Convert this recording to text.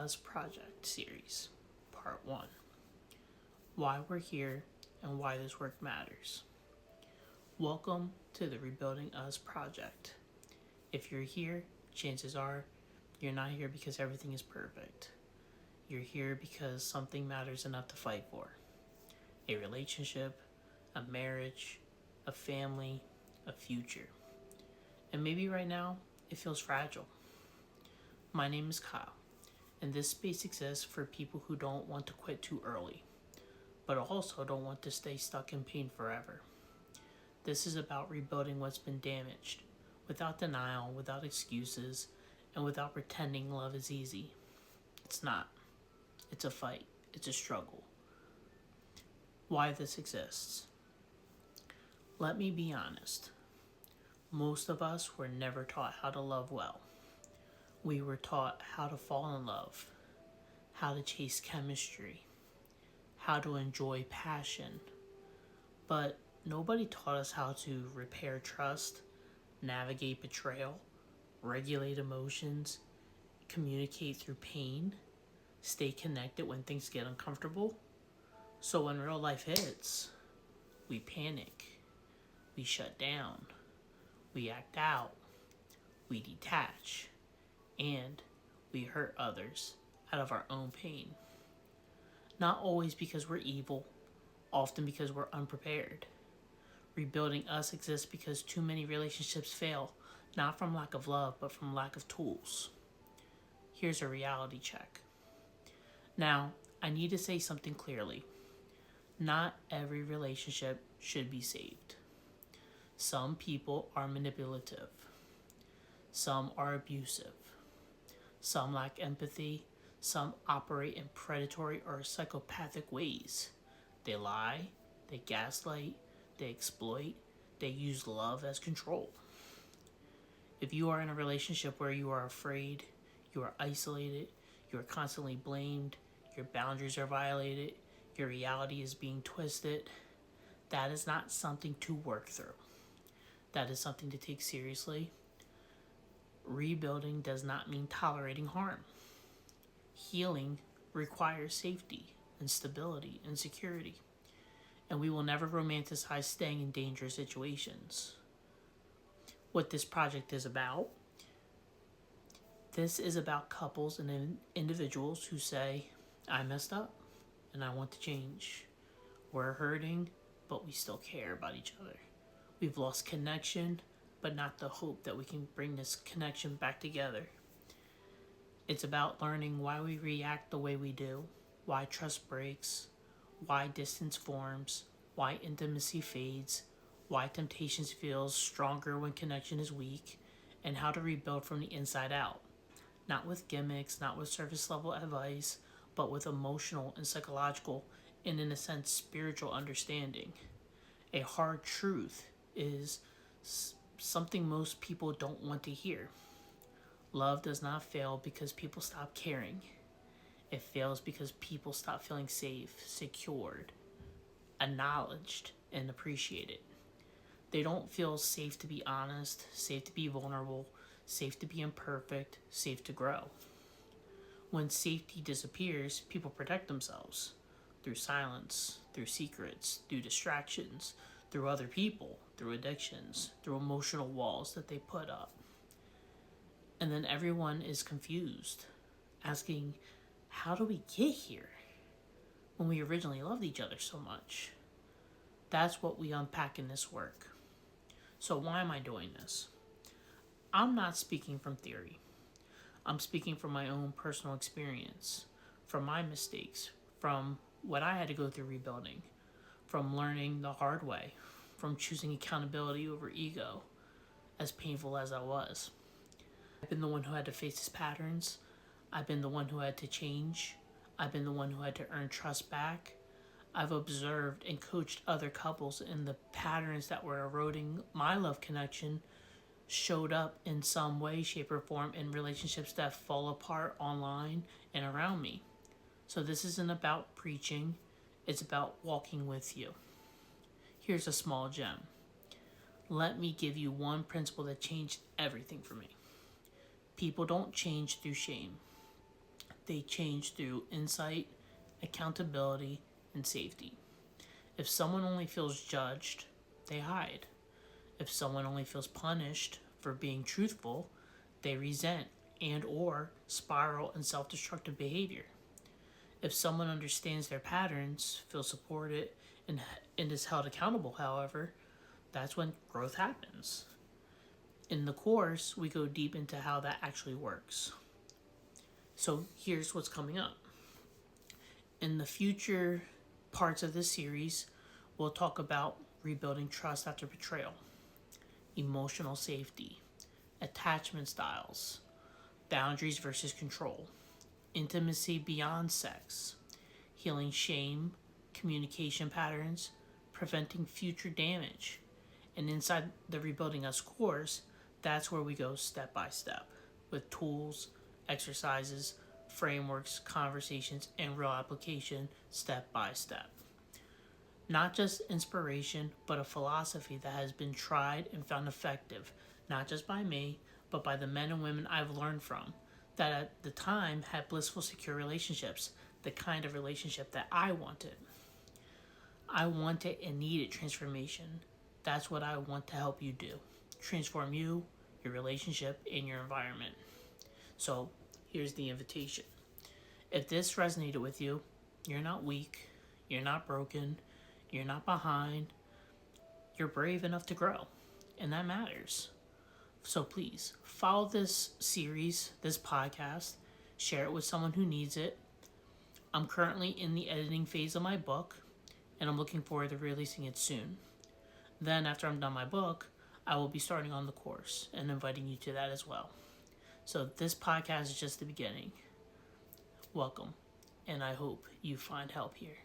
Us Project series, Part 1. Why we're here and why this work matters. Welcome to the Rebuilding Us Project. If you're here, chances are you're not here because everything is perfect. You're here because something matters enough to fight for. A relationship, a marriage, a family, a future. And maybe right now, it feels fragile. My name is Kyle, and this space exists for people who don't want to quit too early, but also don't want to stay stuck in pain forever. This is about rebuilding what's been damaged, without denial, without excuses, and without pretending love is easy. It's not. It's a fight. It's a struggle. Why this exists. Let me be honest. Most of us were never taught how to love well. We were taught how to fall in love, how to chase chemistry, how to enjoy passion, but nobody taught us how to repair trust, navigate betrayal, regulate emotions, communicate through pain, stay connected when things get uncomfortable. So when real life hits, we panic, we shut down, we act out, we detach, and we hurt others out of our own pain. Not always because we're evil, often because we're unprepared. Rebuilding us exists because too many relationships fail, not from lack of love, but from lack of tools. Here's a reality check. Now, I need to say something clearly. Not every relationship should be saved. Some people are manipulative. Some are abusive. Some lack empathy. Some operate in predatory or psychopathic ways. They lie, they gaslight, they exploit, they use love as control. If you are in a relationship where you are afraid, you are isolated, you are constantly blamed, your boundaries are violated, your reality is being twisted, that is not something to work through. That is something to take seriously. Rebuilding does not mean tolerating harm. Healing requires safety and stability and security. And we will never romanticize staying in dangerous situations. What this project is about, this is about couples and individuals who say, I messed up and I want to change. We're hurting, but we still care about each other. We've lost connection, but not the hope that we can bring this connection back together. It's about learning why we react the way we do, why trust breaks, why distance forms, why intimacy fades, why temptations feels stronger when connection is weak, and how to rebuild from the inside out. Not with gimmicks, not with surface level advice, but with emotional and psychological and, in a sense, spiritual understanding. A hard truth is something most people don't want to hear. Love does not fail because people stop caring. It fails because people stop feeling safe, secured, acknowledged, and appreciated. They don't feel safe to be honest, safe to be vulnerable, safe to be imperfect, safe to grow. When safety disappears, people protect themselves through silence, through secrets, through distractions, through other people, through addictions, through emotional walls that they put up. And then everyone is confused, asking, how do we get here when we originally loved each other so much? That's what we unpack in this work. So why am I doing this? I'm not speaking from theory. I'm speaking from my own personal experience, from my mistakes, from what I had to go through rebuilding, from learning the hard way, from choosing accountability over ego, as painful as I was. I've been the one who had to face his patterns. I've been the one who had to change. I've been the one who had to earn trust back. I've observed and coached other couples, and the patterns that were eroding my love connection showed up in some way, shape, or form in relationships that fall apart online and around me. So this isn't about preaching, it's about walking with you. Here's a small gem. Let me give you one principle that changed everything for me. People don't change through shame. they change through insight, accountability, and safety. If someone only feels judged, they hide. If someone only feels punished for being truthful, they resent and or spiral in self-destructive behavior. If someone understands their patterns, feels supported, and is held accountable, however, that's when growth happens. In the course, we go deep into how that actually works. So here's what's coming up. In the future parts of this series, we'll talk about rebuilding trust after betrayal, emotional safety, attachment styles, boundaries versus control, intimacy beyond sex, healing shame, communication patterns, preventing future damage. And inside the Rebuilding Us course, that's where we go step by step with tools, exercises, frameworks, conversations, and real application step by step. Not just inspiration, but a philosophy that has been tried and found effective, not just by me, but by the men and women I've learned from, that at the time had blissful, secure relationships, the kind of relationship that I wanted. I wanted and needed transformation. That's what I want to help you do. Transform you, your relationship, and your environment. So here's the invitation. If this resonated with you, you're not weak, you're not broken, you're not behind, you're brave enough to grow, and that matters. So please follow this series, this podcast, share it with someone who needs it. I'm currently in the editing phase of my book, and I'm looking forward to releasing it soon. Then after I'm done my book, I will be starting on the course and inviting you to that as well. So this podcast is just the beginning. Welcome, and I hope you find help here.